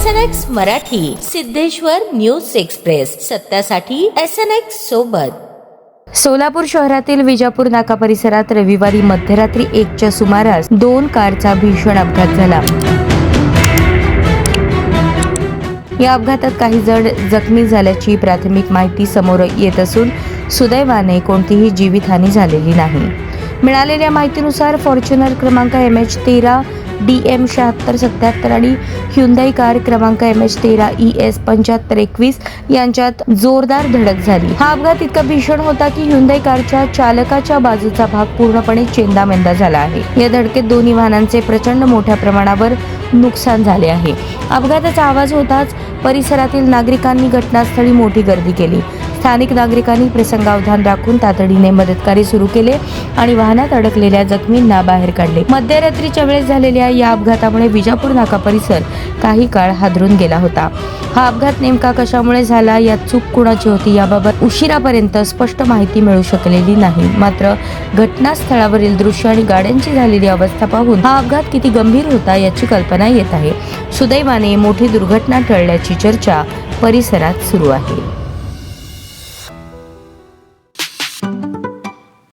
SNX Marathi, Siddheshwar news express, सत्यासाठी SNX सोबत। सोलापूर शहरातील विजापूर नाका परिसरात रविवारी मध्यरात्री 1च्या सुमारास 2 कारचा भीषण अपघात झाला। या अपघातात काही जण जखमी झाल्याची प्राथमिक माहिती समोर येत असून सुदैवाने कोणतीही जीवितहानी झालेली नाही। मिळालेल्या माहितीनुसार फॉर्च्युनर क्रमांक MH13 DM 7677 आणि ह्युंदाई कार क्रमांक MH13 ES 7521 यांच्यात जोरदार धडक झाली। हा अपघात इतका भीषण होता की ह्युंदाई कारच्या चालकाच्या बाजूचा भाग पूर्णपणे चेंदामेंदा झाला आहे। या धडकेत दोन्ही वाहनांचे प्रचंड मोठ्या प्रमाणावर नुकसान झाले आहे। अपघाताचा आवाज होताच परिसरातील नागरिकांनी घटनास्थळी मोठी गर्दी केली। स्थानिक नागरिकांनी प्रसंगावधान राखून तातडीने मदतकार्य सुरू केले आणि वाहनात अडकलेल्या जखमींना बाहेर काढले। मध्यरात्रीच्या वेळेस झालेल्या या अपघातामुळे विजापूर नाका परिसर काही काळ हादरून गेला होता। हा अपघात नेमका कशामुळे झाला, यात चूक कुणाची होती याबाबत उशिरापर्यंत स्पष्ट माहिती मिळू शकलेली नाही। मात्र घटनास्थळावरील दृश्य आणि गाड्यांची झालेली अवस्था पाहून हा अपघात किती गंभीर होता याची कल्पना येत आहे। सुदैवाने मोठी दुर्घटना टळल्याची चर्चा परिसरात सुरू आहे।